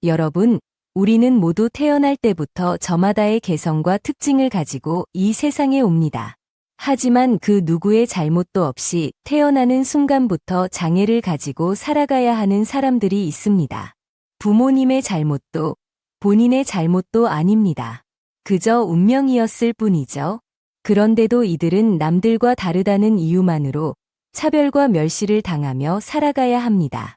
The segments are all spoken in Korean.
여러분, 우리는 모두 태어날 때부터 저마다의 개성과 특징을 가지고 이 세상에 옵니다. 하지만 그 누구의 잘못도 없이 태어나는 순간부터 장애를 가지고 살아가야 하는 사람들이 있습니다. 부모님의 잘못도 본인의 잘못도 아닙니다. 그저 운명이었을 뿐이죠. 그런데도 이들은 남들과 다르다는 이유만으로 차별과 멸시를 당하며 살아가야 합니다.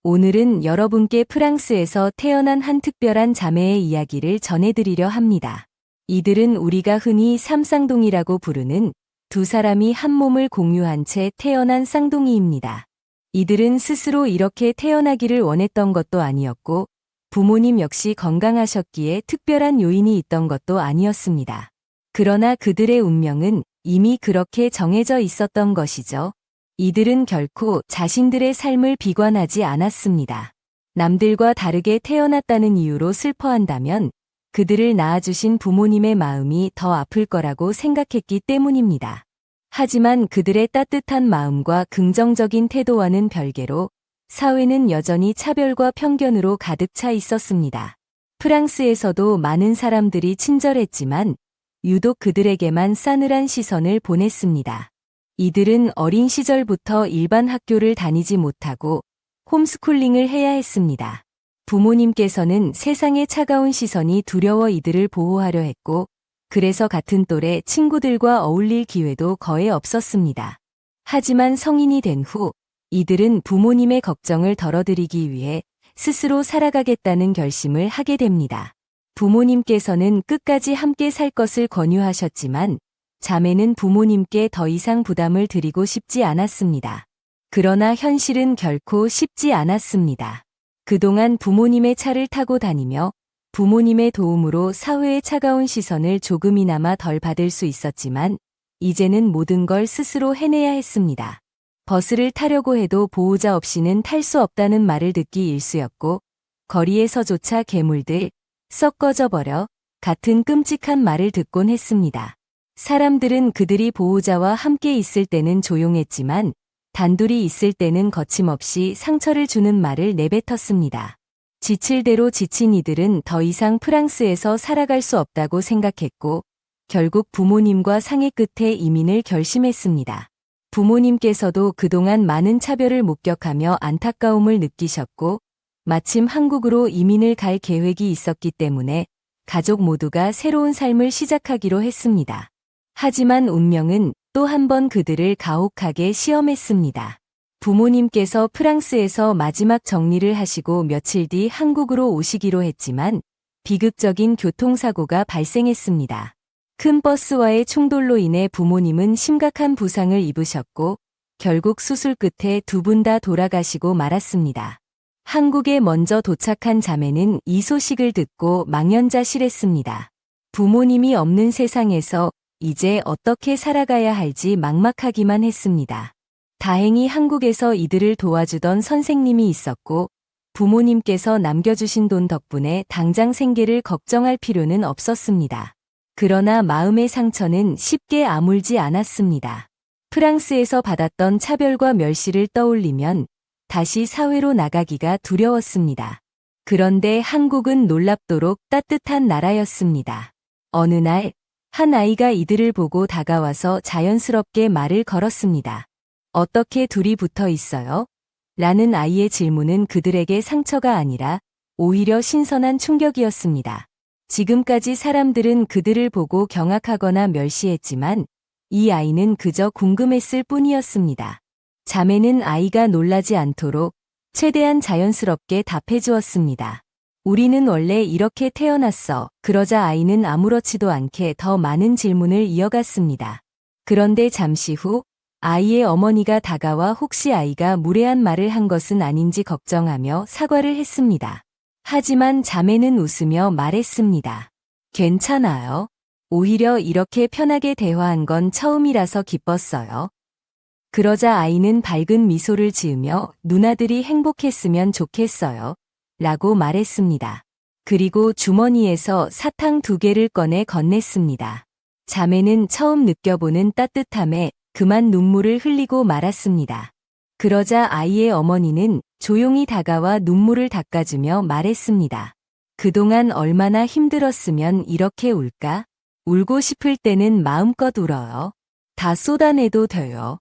오늘은 여러분께 프랑스에서 태어난 한 특별한 자매의 이야기를 전해드리려 합니다. 이들은 우리가 흔히 삼쌍둥이라고 부르는 두 사람이 한 몸을 공유한 채 태어난 쌍둥이입니다. 이들은 스스로 이렇게 태어나기를 원했던 것도 아니었고 부모님 역시 건강하셨기에 특별한 요인이 있던 것도 아니었습니다. 그러나 그들의 운명은 이미 그렇게 정해져 있었던 것이죠. 이들은 결코 자신들의 삶을 비관하지 않았습니다. 남들과 다르게 태어났다는 이유로 슬퍼한다면 그들을 낳아주신 부모님의 마음이 더 아플 거라고 생각했기 때문입니다. 하지만 그들의 따뜻한 마음과 긍정적인 태도와는 별개로 사회는 여전히 차별과 편견으로 가득 차 있었습니다. 프랑스에서도 많은 사람들이 친절했지만 유독 그들에게만 싸늘한 시선을 보냈습니다. 이들은 어린 시절부터 일반 학교를 다니지 못하고 홈스쿨링을 해야 했습니다. 부모님께서는 세상의 차가운 시선이 두려워 이들을 보호하려 했고 그래서 같은 또래 친구들과 어울릴 기회도 거의 없었습니다. 하지만 성인이 된 후 이들은 부모님의 걱정을 덜어드리기 위해 스스로 살아가겠다는 결심을 하게 됩니다. 부모님께서는 끝까지 함께 살 것을 권유하셨지만 자매는 부모님께 더 이상 부담을 드리고 싶지 않았습니다. 그러나 현실은 결코 쉽지 않았습니다. 그동안 부모님의 차를 타고 다니며 부모님의 도움으로 사회의 차가운 시선을 조금이나마 덜 받을 수 있었지만 이제는 모든 걸 스스로 해내야 했습니다. 버스를 타려고 해도 보호자 없이는 탈 수 없다는 말을 듣기 일쑤였고 거리에서조차 괴물들, 썩 꺼져버려 같은 끔찍한 말을 듣곤 했습니다. 사람들은 그들이 보호자와 함께 있을 때는 조용했지만 단둘이 있을 때는 거침없이 상처를 주는 말을 내뱉었습니다. 지칠 대로 지친 이들은 더 이상 프랑스에서 살아갈 수 없다고 생각했고 결국 부모님과 상의 끝에 이민을 결심했습니다. 부모님께서도 그동안 많은 차별을 목격하며 안타까움을 느끼셨고 마침 한국으로 이민을 갈 계획이 있었기 때문에 가족 모두가 새로운 삶을 시작하기로 했습니다. 하지만 운명은 또 한 번 그들을 가혹하게 시험했습니다. 부모님께서 프랑스에서 마지막 정리를 하시고 며칠 뒤 한국으로 오시기로 했지만 비극적인 교통사고가 발생했습니다. 큰 버스와의 충돌로 인해 부모님은 심각한 부상을 입으셨고 결국 수술 끝에 두 분 다 돌아가시고 말았습니다. 한국에 먼저 도착한 자매는 이 소식을 듣고 망연자실했습니다. 부모님이 없는 세상에서 이제 어떻게 살아가야 할지 막막하기만 했습니다. 다행히 한국에서 이들을 도와주던 선생님이 있었고 부모님께서 남겨주신 돈 덕분에 당장 생계를 걱정할 필요는 없었습니다. 그러나 마음의 상처는 쉽게 아물지 않았습니다. 프랑스에서 받았던 차별과 멸시를 떠올리면 다시 사회로 나가기가 두려웠습니다. 그런데 한국은 놀랍도록 따뜻한 나라였습니다. 어느 날, 한 아이가 이들을 보고 다가와서 자연스럽게 말을 걸었습니다. 어떻게 둘이 붙어 있어요? 라는 아이의 질문은 그들에게 상처가 아니라 오히려 신선한 충격이었습니다. 지금까지 사람들은 그들을 보고 경악하거나 멸시했지만 이 아이는 그저 궁금했을 뿐이었습니다. 자매는 아이가 놀라지 않도록 최대한 자연스럽게 답해 주었습니다. 우리는 원래 이렇게 태어났어. 그러자 아이는 아무렇지도 않게 더 많은 질문을 이어갔습니다. 그런데 잠시 후 아이의 어머니가 다가와 혹시 아이가 무례한 말을 한 것은 아닌지 걱정하며 사과를 했습니다. 하지만 자매는 웃으며 말했습니다. 괜찮아요. 오히려 이렇게 편하게 대화한 건 처음이라서 기뻤어요. 그러자 아이는 밝은 미소를 지으며 누나들이 행복했으면 좋겠어요. 라고 말했습니다. 그리고 주머니에서 사탕 2개를 꺼내 건넸습니다. 자매는 처음 느껴보는 따뜻함에 그만 눈물을 흘리고 말았습니다. 그러자 아이의 어머니는 조용히 다가와 눈물을 닦아주며 말했습니다. 그동안 얼마나 힘들었으면 이렇게 울까? 울고 싶을 때는 마음껏 울어요. 다 쏟아내도 돼요.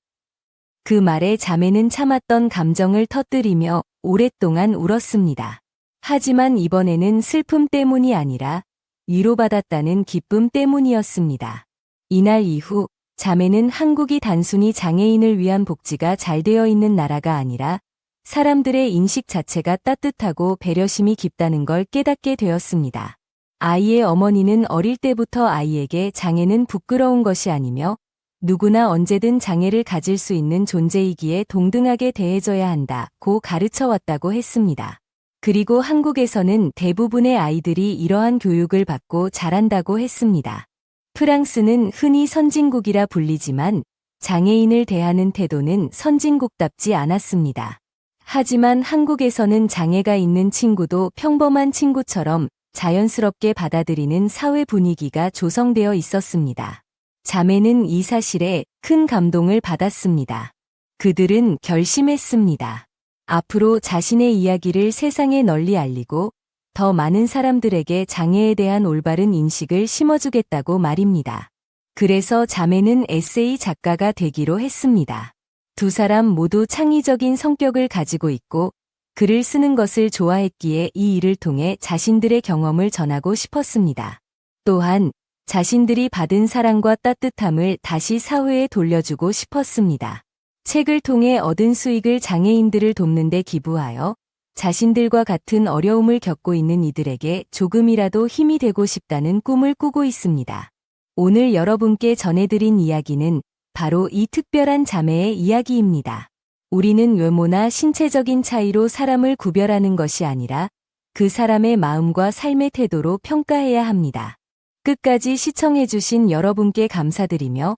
그 말에 자매는 참았던 감정을 터뜨리며 오랫동안 울었습니다. 하지만 이번에는 슬픔 때문이 아니라 위로받았다는 기쁨 때문이었습니다. 이날 이후 자매는 한국이 단순히 장애인을 위한 복지가 잘 되어 있는 나라가 아니라 사람들의 인식 자체가 따뜻하고 배려심이 깊다는 걸 깨닫게 되었습니다. 아이의 어머니는 어릴 때부터 아이에게 장애는 부끄러운 것이 아니며 누구나 언제든 장애를 가질 수 있는 존재이기에 동등하게 대해줘야 한다고 가르쳐왔다고 했습니다. 그리고 한국에서는 대부분의 아이들이 이러한 교육을 받고 자란다고 했습니다. 프랑스는 흔히 선진국이라 불리지만 장애인을 대하는 태도는 선진국답지 않았습니다. 하지만 한국에서는 장애가 있는 친구도 평범한 친구처럼 자연스럽게 받아들이는 사회 분위기가 조성되어 있었습니다. 자매는 이 사실에 큰 감동을 받았습니다. 그들은 결심했습니다. 앞으로 자신의 이야기를 세상에 널리 알리고 더 많은 사람들에게 장애에 대한 올바른 인식을 심어주겠다고 말입니다. 그래서 자매는 에세이 작가가 되기로 했습니다. 두 사람 모두 창의적인 성격을 가지고 있고 글을 쓰는 것을 좋아했기에 이 일을 통해 자신들의 경험을 전하고 싶었습니다. 또한 자신들이 받은 사랑과 따뜻함을 다시 사회에 돌려주고 싶었습니다. 책을 통해 얻은 수익을 장애인들을 돕는 데 기부하여 자신들과 같은 어려움을 겪고 있는 이들에게 조금이라도 힘이 되고 싶다는 꿈을 꾸고 있습니다. 오늘 여러분께 전해드린 이야기는 바로 이 특별한 자매의 이야기입니다. 우리는 외모나 신체적인 차이로 사람을 구별하는 것이 아니라 그 사람의 마음과 삶의 태도로 평가해야 합니다. 끝까지 시청해주신 여러분께 감사드리며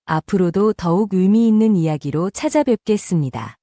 앞으로도 더욱 의미 있는 이야기로 찾아뵙겠습니다.